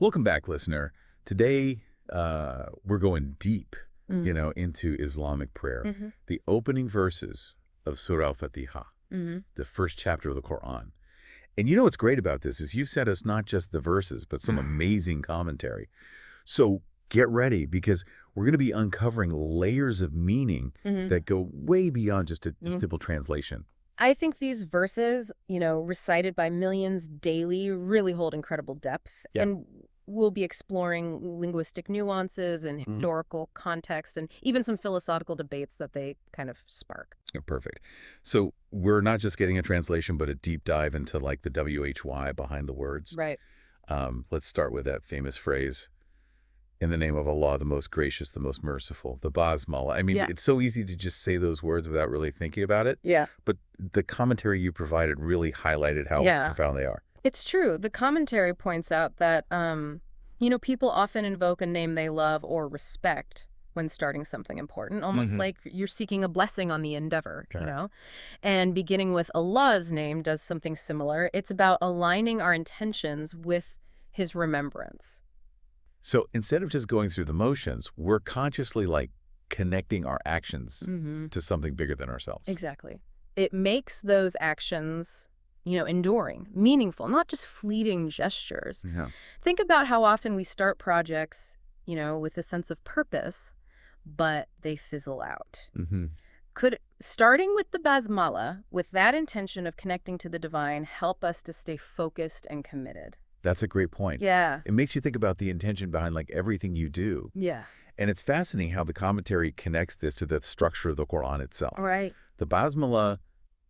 Welcome back, listener. Today, we're going deep, Mm. into Islamic prayer. Mhm. The opening verses of Surah Al-Fatiha, Mhm. the first chapter of the Qur'an. And you know what's great about this is you've sent us not just the verses, but some amazing commentary. So get ready because we're going to be uncovering layers of meaning Mhm. that go way beyond just a Mm. simple translation. I think these verses, recited by millions daily, really hold incredible depth. Yeah. And we'll be exploring linguistic nuances and Mhm. historical context and even some philosophical debates that they kind of spark. Oh, perfect. So we're not just getting a translation, but a deep dive into like the WHY behind the words. Right. Let's start with that famous phrase, in the name of Allah, the most gracious, the most merciful, the basmala. I mean, Yeah. it's so easy to just say those words without really thinking about it. Yeah. But the commentary you provided really highlighted how Yeah. profound they are. It's true. The commentary points out that, people often invoke a name they love or respect when starting something important, almost like you're seeking a blessing on the endeavor, Correct. And beginning with Allah's name does something similar. It's about aligning our intentions with his remembrance. So instead of just going through the motions, we're consciously like connecting our actions Mm-hmm. to something bigger than ourselves. Exactly. It makes those actions, enduring, meaningful, not just fleeting gestures. Yeah. Think about how often we start projects, with a sense of purpose, but they fizzle out. Hmm. Could starting with the basmala, with that intention of connecting to the divine, help us to stay focused and committed? That's a great point. Yeah. It makes you think about the intention behind like everything you do. Yeah. And it's fascinating how the commentary connects this to the structure of the Quran itself. All right. The basmala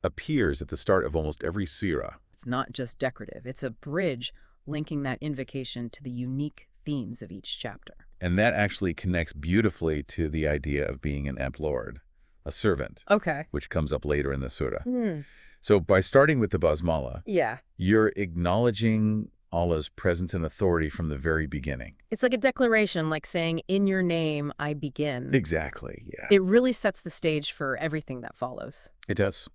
appears at the start of almost every surah. It's not just decorative. It's a bridge linking that invocation to the unique themes of each chapter. And that actually connects beautifully to the idea of being an lord, a servant, Okay. which comes up later in the surah. Hmm. So by starting with the basmala, Yeah. you're acknowledging Allah's presence and authority from the very beginning. It's like a declaration, like saying, in your name, I begin. Exactly, yeah. It really sets the stage for everything that follows. It does.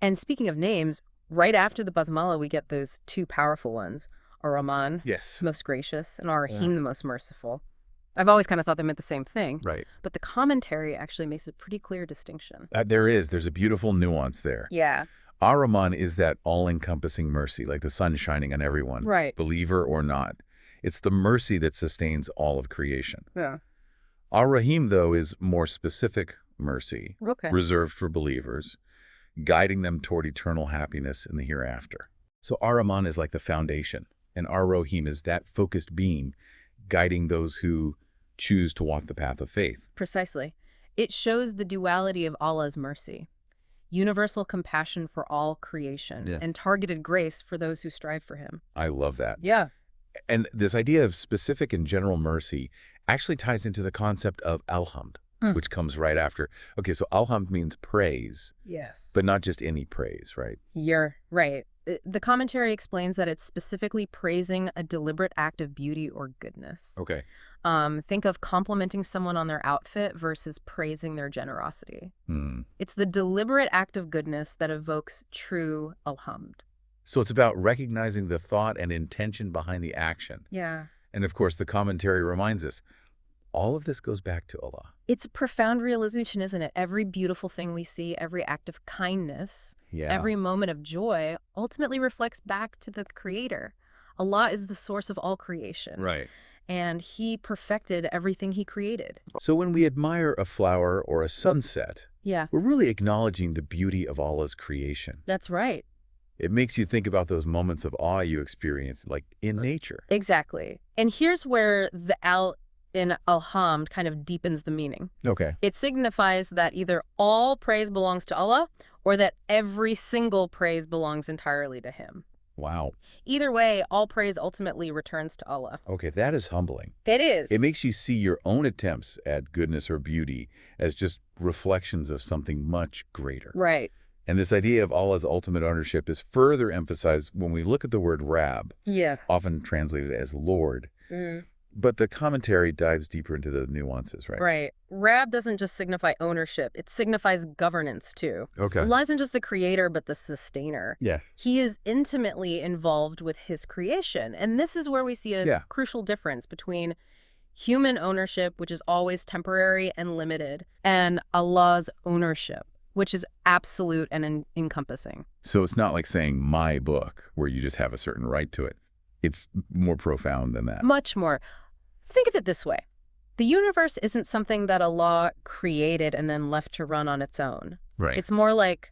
And speaking of names, right after the basmala, we get those two powerful ones, Ar-Rahman, Yes. most gracious, and Ar-Rahim, Yeah. the most merciful. I've always kind of thought they meant the same thing. Right. But the commentary actually makes a pretty clear distinction. There's a beautiful nuance there. Yeah. Ar-Rahman is that all-encompassing mercy, like the sun shining on everyone, Right. believer or not. It's the mercy that sustains all of creation. Yeah. Ar-Rahim, though, is more specific mercy, Okay. reserved for believers, guiding them toward eternal happiness in the hereafter. So Ar-Rahman is like the foundation, and Ar-Rahim is that focused beam guiding those who choose to walk the path of faith. Precisely. It shows the duality of Allah's mercy, universal compassion for all creation, Yeah. and targeted grace for those who strive for him. I love that. Yeah. And this idea of specific and general mercy actually ties into the concept of alhamd, which comes right after. Okay, so alhamd means praise, Yes. but not just any praise, right? You're right. The commentary explains that it's specifically praising a deliberate act of beauty or goodness. Okay. Think of complimenting someone on their outfit versus praising their generosity. Hmm. It's the deliberate act of goodness that evokes true alhamd. So it's about recognizing the thought and intention behind the action. Yeah. And of course, the commentary reminds us, all of this goes back to Allah. It's a profound realization, isn't it? Every beautiful thing we see, every act of kindness, Yeah. every moment of joy ultimately reflects back to the Creator. Allah is the source of all creation. Right. And he perfected everything he created. So when we admire a flower or a sunset, Yeah, we're really acknowledging the beauty of Allah's creation. that's right. It makes you think about those moments of awe you experience, like in nature. Exactly. And here's where the al in alhamd kind of deepens the meaning. Okay. It signifies that either all praise belongs to Allah or that every single praise belongs entirely to him. Wow. Either way, all praise ultimately returns to Allah. Okay, that is humbling. It is. It makes you see your own attempts at goodness or beauty as just reflections of something much greater. Right. And this idea of Allah's ultimate ownership is further emphasized when we look at the word Rab, Yeah. often translated as Lord. But the commentary dives deeper into the nuances, right? Right. Rab doesn't just signify ownership, it signifies governance too. Okay. Allah isn't just the creator, but the sustainer. Yeah. He is intimately involved with his creation. And this is where we see a crucial difference between human ownership, which is always temporary and limited, and Allah's ownership, which is absolute and encompassing. So it's not like saying my book, where you just have a certain right to it. It's more profound than that. Much more. Think of it this way. The universe isn't something that Allah created and then left to run on its own. Right. It's more like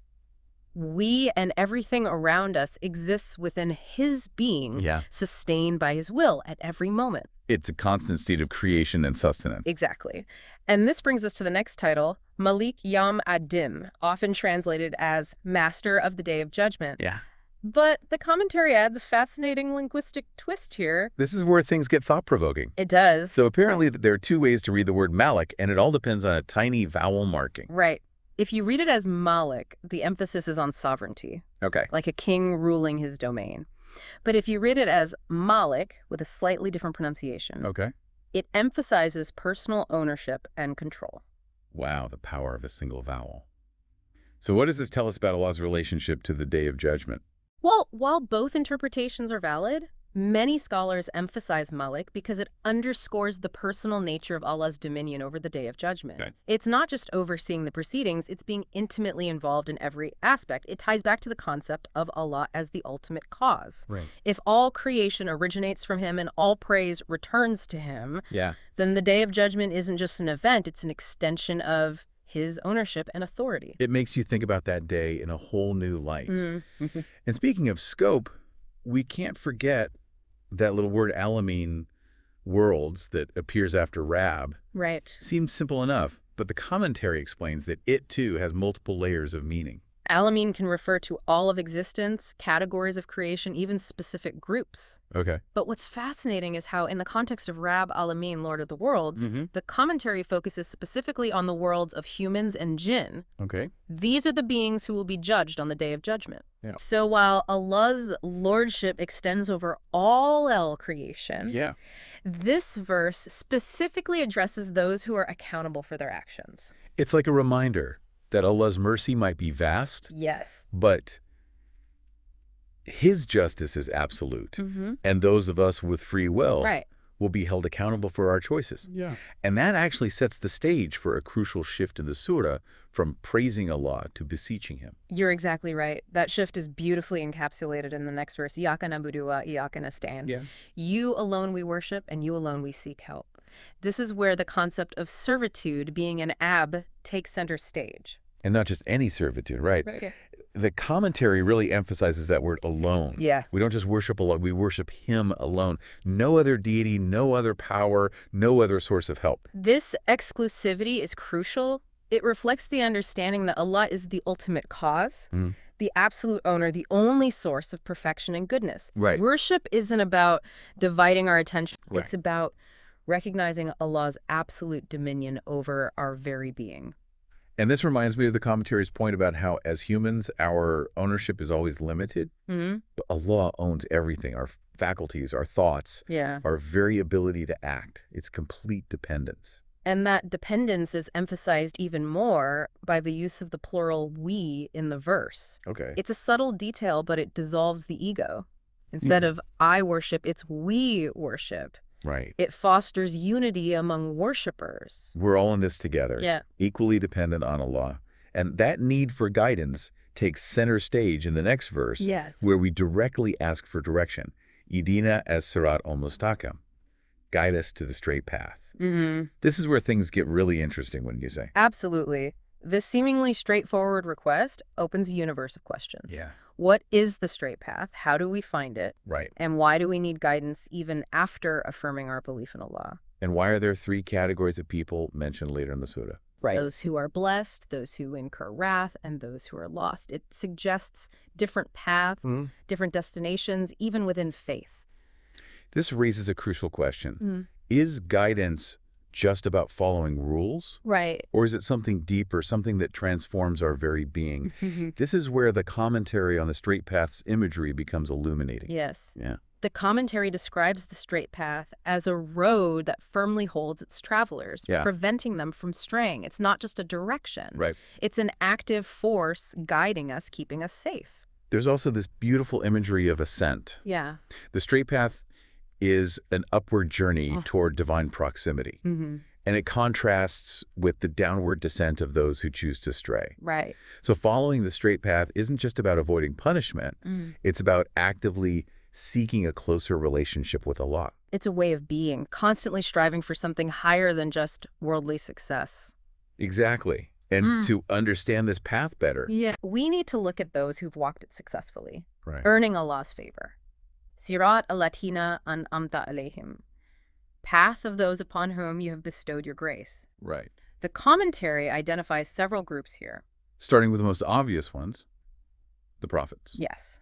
we and everything around us exists within his being, sustained by his will at every moment. It's a constant state of creation and sustenance. Exactly. And this brings us to the next title, Malik Yawm Ad-Din, often translated as Master of the Day of Judgment. Yeah. But the commentary adds a fascinating linguistic twist here. This is where things get thought-provoking. It does. So apparently there are two ways to read the word Malik, and it all depends on a tiny vowel marking. Right. If you read it as Malik, the emphasis is on sovereignty. Okay. Like a king ruling his domain. But if you read it as Malik, with a slightly different pronunciation, it emphasizes personal ownership and control. Wow, the power of a single vowel. So what does this tell us about Allah's relationship to the Day of Judgment? Well, while both interpretations are valid, many scholars emphasize Malik because it underscores the personal nature of Allah's dominion over the Day of Judgment. Okay. It's not just overseeing the proceedings, it's being intimately involved in every aspect. It ties back to the concept of Allah as the ultimate cause. Right. If all creation originates from him and all praise returns to him, then the Day of Judgment isn't just an event, it's an extension of his ownership and authority. It makes you think about that day in a whole new light. And speaking of scope, we can't forget that little word al-Amin, worlds, that appears after Rab. Right. Seems simple enough, but the commentary explains that it too has multiple layers of meaning. Al-Amin can refer to all of existence, categories of creation, even specific groups. Okay. But what's fascinating is how, in the context of Rab al-Amin, Lord of the Worlds, the commentary focuses specifically on the worlds of humans and jinn. Okay. These are the beings who will be judged on the Day of Judgment. Yeah. So while Allah's lordship extends over all creation, this verse specifically addresses those who are accountable for their actions. It's like a reminder that Allah's mercy might be vast, but his justice is absolute, and those of us with free will will be held accountable for our choices. And that actually sets the stage for a crucial shift in the surah from praising Allah to beseeching him. You're exactly right. That shift is beautifully encapsulated in the next verse, Iyaka na'budu wa iyaka nasta'in. You alone we worship, and you alone we seek help. This is where the concept of servitude, being an ab, takes center stage. And not just any servitude, right? The commentary really emphasizes that word alone. We don't just worship Allah, we worship him alone. No other deity, no other power, no other source of help. This exclusivity is crucial. It reflects the understanding that Allah is the ultimate cause, the absolute owner, the only source of perfection and goodness. Worship isn't about dividing our attention. It's about recognizing Allah's absolute dominion over our very being. And this reminds me of the commentary's point about how, as humans, our ownership is always limited. But Allah owns everything, our faculties, our thoughts, our very ability to act. It's complete dependence. And that dependence is emphasized even more by the use of the plural we in the verse. It's a subtle detail, but it dissolves the ego. Instead of I worship, it's we worship. It fosters unity among worshipers. We're all in this together, equally dependent on Allah. And that need for guidance takes center stage in the next verse, where we directly ask for direction. Idina as Sirat al-Mustaqim. Guide us to the straight path. This is where things get really interesting, wouldn't you say? Absolutely. This seemingly straightforward request opens a universe of questions. What is the straight path? How do we find it? And why do we need guidance even after affirming our belief in Allah? And why are there three categories of people mentioned later in the surah? Those who are blessed, those who incur wrath, and those who are lost. It suggests different paths, different destinations, even within faith. This raises a crucial question. Is guidance just about following rules? Or is it something deeper, something that transforms our very being? This is where the commentary on the straight path's imagery becomes illuminating. The commentary describes the straight path as a road that firmly holds its travelers, preventing them from straying. It's not just a direction. Right. It's an active force guiding us, keeping us safe. There's also this beautiful imagery of ascent. Yeah. The straight path is an upward journey toward divine proximity. And it contrasts with the downward descent of those who choose to stray. Right. So following the straight path isn't just about avoiding punishment. It's about actively seeking a closer relationship with Allah. It's a way of being, constantly striving for something higher than just worldly success. Exactly. And to understand this path better. Yeah. We need to look at those who've walked it successfully, Right. earning Allah's favor. Surah Al-Fatiha an'amta alayhim. Path of those upon whom you have bestowed your grace. Right. The commentary identifies several groups here. Starting with the most obvious ones, the prophets. Yes.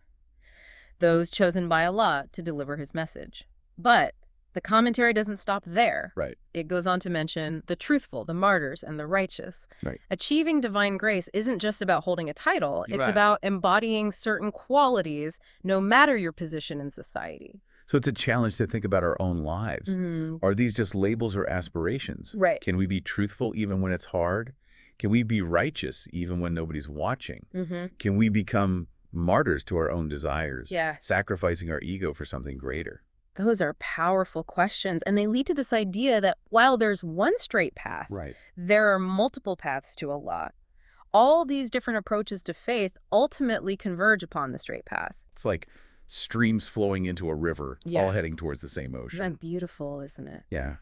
Those chosen by Allah to deliver his message. But the commentary doesn't stop there. Right. It goes on to mention the truthful, the martyrs, and the righteous. Right. Achieving divine grace isn't just about holding a title. It's about embodying certain qualities, no matter your position in society. So it's a challenge to think about our own lives. Are these just labels or aspirations? Right. Can we be truthful even when it's hard? Can we be righteous even when nobody's watching? Can we become martyrs to our own desires, sacrificing our ego for something greater? Those are powerful questions, and they lead to this idea that while there's one straight path, there are multiple paths to Allah. All these different approaches to faith ultimately converge upon the straight path. It's like streams flowing into a river, all heading towards the same ocean. Isn't that beautiful, isn't it? Yeah.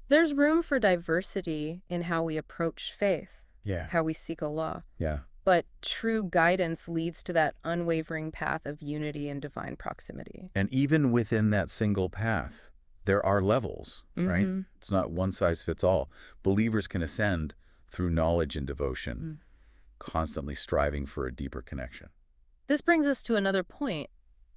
There's room for diversity in how we approach faith, Yeah. how we seek Allah. Yeah. But true guidance leads to that unwavering path of unity and divine proximity. And even within that single path, there are levels, right? It's not one size fits all. Believers can ascend through knowledge and devotion, constantly striving for a deeper connection. This brings us to another point,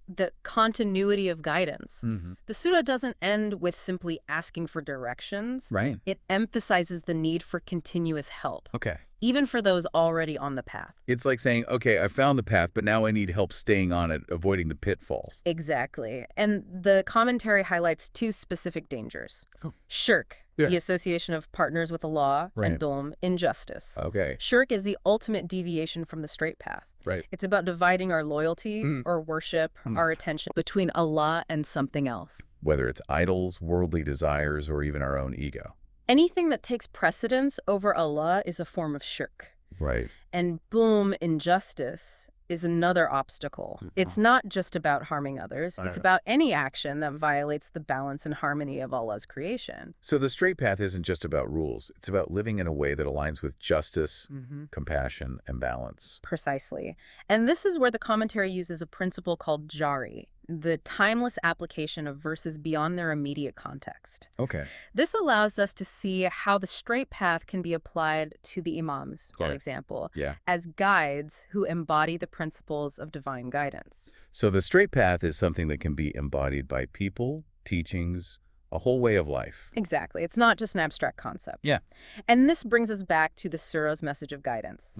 the continuity of guidance. The surah doesn't end with simply asking for directions. Right. It emphasizes the need for continuous help. Okay. Even for those already on the path. It's like saying, okay, I found the path, but now I need help staying on it, avoiding the pitfalls. Exactly. And the commentary highlights two specific dangers. Shirk, the association of partners with Allah, and dhulm, injustice. Okay. Shirk is the ultimate deviation from the straight path. Right. It's about dividing our loyalty, our worship, our attention between Allah and something else. Whether it's idols, worldly desires, or even our own ego. Anything that takes precedence over Allah is a form of shirk. Right. And boom, injustice is another obstacle. It's not just about harming others. It's about any action that violates the balance and harmony of Allah's creation. So the straight path isn't just about rules. It's about living in a way that aligns with justice, compassion, and balance. Precisely. And this is where the commentary uses a principle called jari, the timeless application of verses beyond their immediate context. Okay. This allows us to see how the straight path can be applied to the Imams, for example, as guides who embody the principles of divine guidance. So the straight path is something that can be embodied by people, teachings, a whole way of life. Exactly. It's not just an abstract concept. Yeah. And this brings us back to the surah's message of guidance.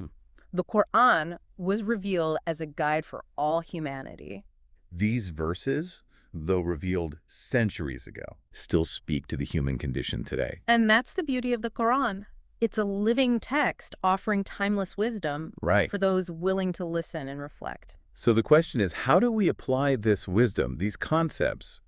The Qur'an was revealed as a guide for all humanity. These verses, though revealed centuries ago, still speak to the human condition today. And that's the beauty of the Qur'an. It's a living text offering timeless wisdom for those willing to listen and reflect. So the question is, how do we apply this wisdom, these concepts,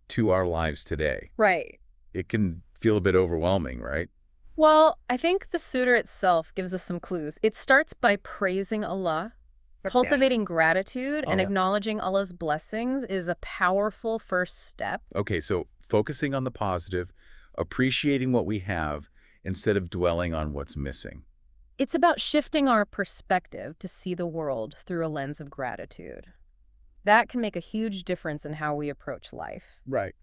to our lives today? Right. It can feel a bit overwhelming, right? Well, I think the surah itself gives us some clues. It starts by praising Allah. Cultivating gratitude and acknowledging Allah's blessings is a powerful first step. Okay, so focusing on the positive, appreciating what we have instead of dwelling on what's missing. It's about shifting our perspective to see the world through a lens of gratitude. That can make a huge difference in how we approach life,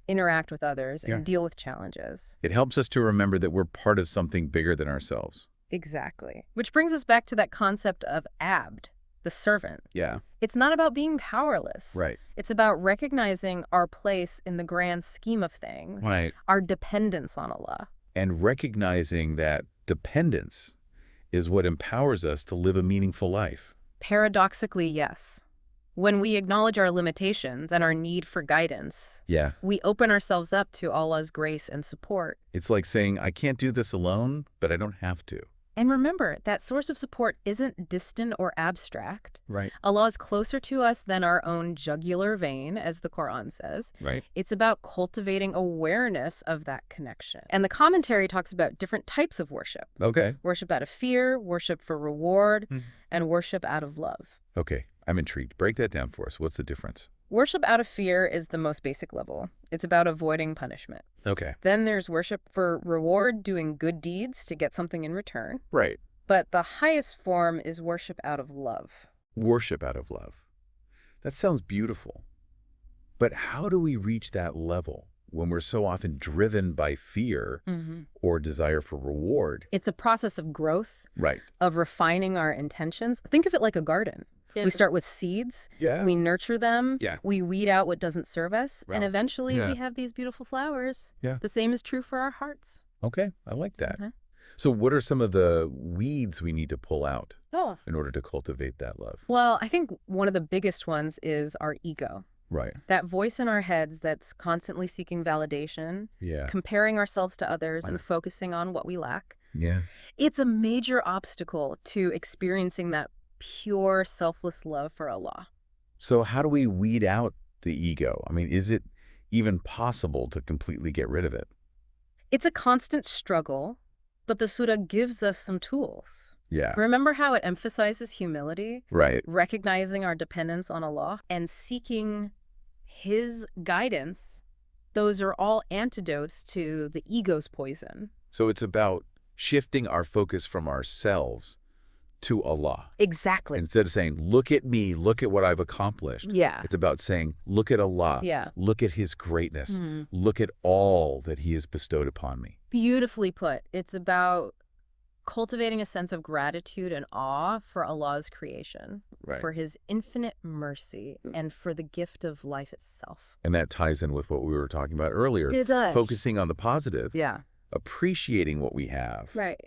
interact with others, and deal with challenges. It helps us to remember that we're part of something bigger than ourselves. Exactly. Which brings us back to that concept of abd, the servant. Yeah. It's not about being powerless. Right. It's about recognizing our place in the grand scheme of things, our dependence on Allah. And recognizing that dependence is what empowers us to live a meaningful life. Paradoxically, yes. When we acknowledge our limitations and our need for guidance, Yeah. we open ourselves up to Allah's grace and support. It's like saying, I can't do this alone, but I don't have to. And remember, that source of support isn't distant or abstract. Right. Allah is closer to us than our own jugular vein, as the Qur'an says. Right. It's about cultivating awareness of that connection. And the commentary talks about different types of worship. Okay. Worship out of fear, worship for reward, and worship out of love. Okay. I'm intrigued. Break that down for us. What's the difference? Worship out of fear is the most basic level. It's about avoiding punishment. Okay. Then there's worship for reward, doing good deeds to get something in return. Right. But the highest form is worship out of love. Worship out of love. That sounds beautiful. But how do we reach that level when we're so often driven by fear or desire for reward? It's a process of growth, Right. of refining our intentions. Think of it like a garden. We start with seeds, we nurture them, we weed out what doesn't serve us, and eventually we have these beautiful flowers. Yeah. The same is true for our hearts. Okay, I like that. So what are some of the weeds we need to pull out Oh. in order to cultivate that love? Well, I think one of the biggest ones is our ego. Right. That voice in our heads that's constantly seeking validation, Yeah. comparing ourselves to others and focusing on what we lack. Yeah. It's a major obstacle to experiencing that pure, selfless love for Allah. So how do we weed out the ego? I mean, is it even possible to completely get rid of it? It's a constant struggle, but the surah gives us some tools. Yeah. Remember how it emphasizes humility, Right. recognizing our dependence on Allah, and seeking His guidance? Those are all antidotes to the ego's poison. So it's about shifting our focus from ourselves to Allah. Exactly. Instead of saying, look at me, look at what I've accomplished. Yeah. It's about saying, look at Allah. Yeah. Look at His greatness. Look at all that He has bestowed upon me. Beautifully put. It's about cultivating a sense of gratitude and awe for Allah's creation, for His infinite mercy, and for the gift of life itself. And that ties in with what we were talking about earlier. It does. Focusing on the positive. Yeah. Appreciating what we have. Right.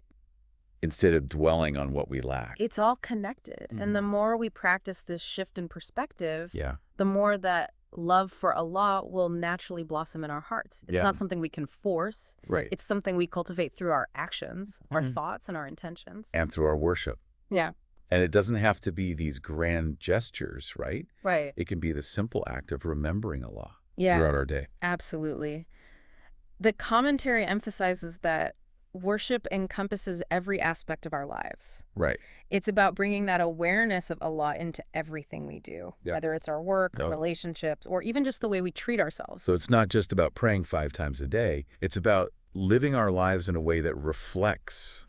Instead of dwelling on what we lack. It's all connected. And the more we practice this shift in perspective, the more that love for Allah will naturally blossom in our hearts. It's not something we can force. Right. It's something we cultivate through our actions, our thoughts, and our intentions. And through our worship. Yeah. And it doesn't have to be these grand gestures, right? Right. It can be the simple act of remembering Allah Yeah. throughout our day. Absolutely. The commentary emphasizes that worship encompasses every aspect of our lives. Right. It's about bringing that awareness of Allah into everything we do, whether it's our work, relationships, or even just the way we treat ourselves. So it's not just about praying 5 times a day. It's about living our lives in a way that reflects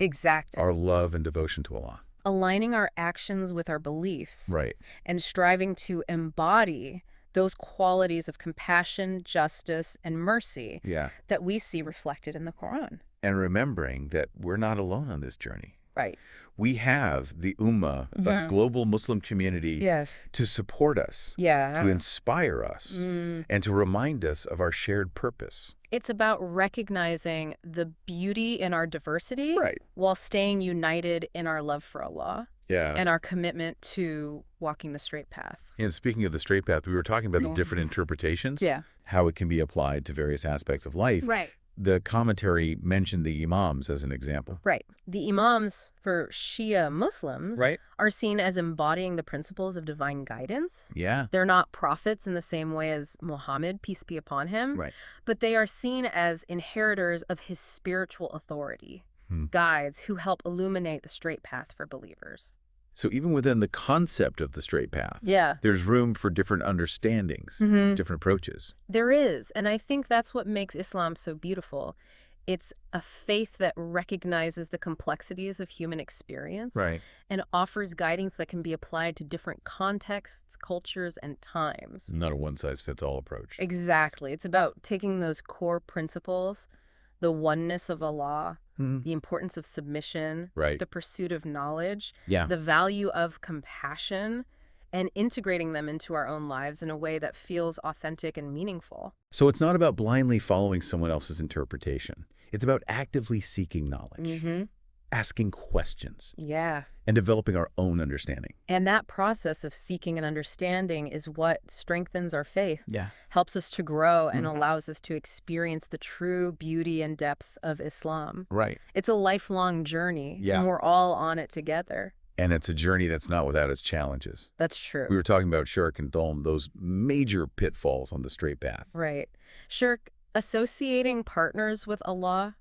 our love and devotion to Allah. Aligning our actions with our beliefs. Right. And striving to embody those qualities of compassion, justice, and mercy that we see reflected in the Qur'an. And remembering that we're not alone on this journey. Right. We have the Ummah, the global Muslim community, to support us, to inspire us, and to remind us of our shared purpose. It's about recognizing the beauty in our diversity while staying united in our love for Allah and our commitment to walking the straight path. And speaking of the straight path, we were talking about the different interpretations, how it can be applied to various aspects of life. Right. The commentary mentioned the Imams as an example. Right. The Imams for Shia Muslims are seen as embodying the principles of divine guidance. Yeah. They're not prophets in the same way as Muhammad, peace be upon him. Right. But they are seen as inheritors of his spiritual authority, guides who help illuminate the straight path for believers. So even within the concept of the straight path, there's room for different understandings, different approaches. There is, and I think that's what makes Islam so beautiful. It's a faith that recognizes the complexities of human experience and offers guidance that can be applied to different contexts, cultures, and times. Not a one-size-fits-all approach. Exactly. It's about taking those core principles, the oneness of Allah, the importance of submission, the pursuit of knowledge, the value of compassion, and integrating them into our own lives in a way that feels authentic and meaningful. So it's not about blindly following someone else's interpretation. It's about actively seeking knowledge. asking questions. Yeah. And developing our own understanding. And that process of seeking and understanding is what strengthens our faith, helps us to grow, and allows us to experience the true beauty and depth of Islam. Right. It's a lifelong journey, and we're all on it together. And it's a journey that's not without its challenges. That's true. We were talking about shirk and dulm, those major pitfalls on the straight path. Right. Shirk, associating partners with Allah,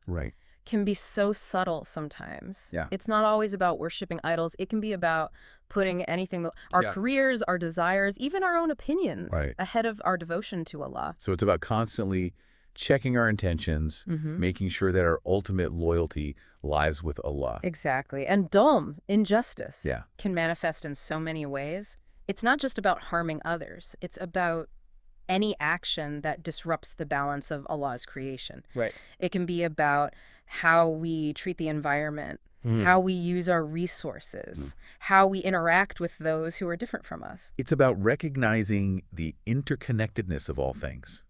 can be so subtle sometimes. It's not always about worshiping idols. It can be about putting anything, our careers, our desires, even our own opinions ahead of our devotion to Allah. So it's about constantly checking our intentions, making sure that our ultimate loyalty lies with Allah. Exactly. And dulm, injustice, can manifest in so many ways. It's not just about harming others. It's about any action that disrupts the balance of Allah's creation. It can be about how we treat the environment, how we use our resources, how we interact with those who are different from us. It's about recognizing the interconnectedness of all things,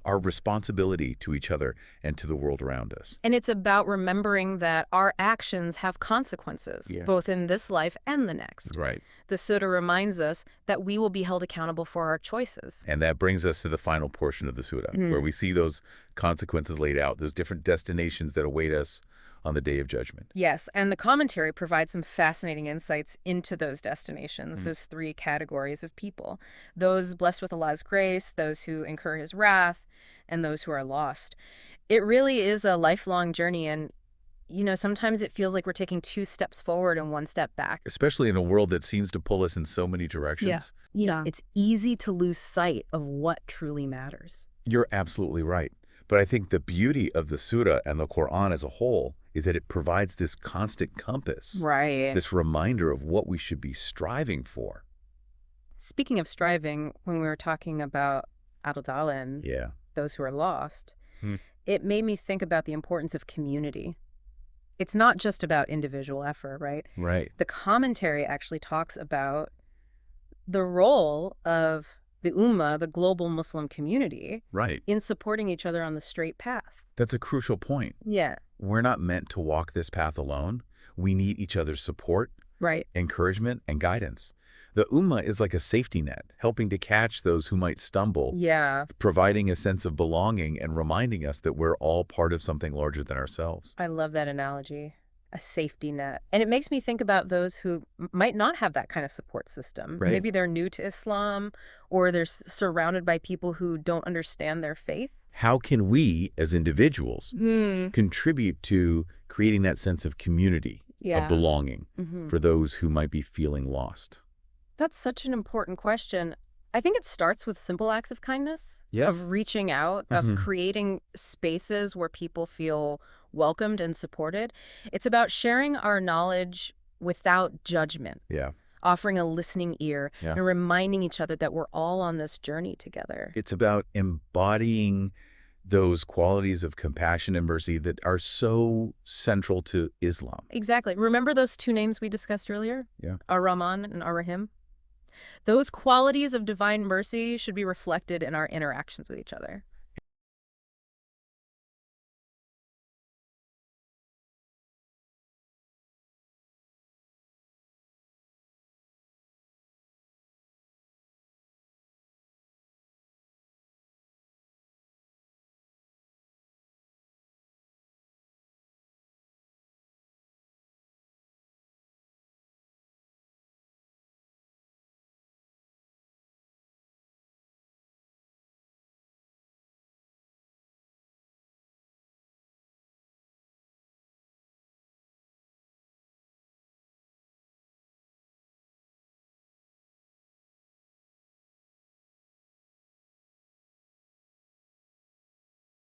our responsibility to each other and to the world around us. And it's about remembering that our actions have consequences, both in this life and the next. The surah reminds us that we will be held accountable for our choices. And that brings us to the final portion of the surah, where we see those consequences laid out, those different destinations that await us on the Day of Judgment. Yes, and the commentary provides some fascinating insights into those destinations, those three categories of people. Those blessed with Allah's grace, those who incur his wrath, and those who are lost. It really is a lifelong journey, and you know, sometimes it feels like we're taking 2 steps forward and 1 step back. Especially in a world that seems to pull us in so many directions. It's easy to lose sight of what truly matters. You're absolutely right. But I think the beauty of the surah and the Qur'an as a whole is that it provides this constant compass. This reminder of what we should be striving for. Speaking of striving, when we were talking about al-Dalan, those who are lost, it made me think about the importance of community. It's not just about individual effort, right? The commentary actually talks about the role of the Ummah, the global Muslim community, in supporting each other on the straight path. That's a crucial point. We're not meant to walk this path alone. We need each other's support, encouragement, and guidance. The Ummah is like a safety net, helping to catch those who might stumble, providing a sense of belonging and reminding us that we're all part of something larger than ourselves. I love that analogy, a safety net. And it makes me think about those who might not have that kind of support system. Maybe they're new to Islam, or they're surrounded by people who don't understand their faith. How can we, as individuals, contribute to creating that sense of community, of belonging for those who might be feeling lost? That's such an important question. I think it starts with simple acts of kindness, of reaching out, of creating spaces where people feel welcomed and supported. It's about sharing our knowledge without judgment, offering a listening ear, and reminding each other that we're all on this journey together. It's about embodying those qualities of compassion and mercy that are so central to Islam. Exactly. Remember those 2 names we discussed earlier? Ar-Rahman and Ar-Rahim? Those qualities of divine mercy should be reflected in our interactions with each other.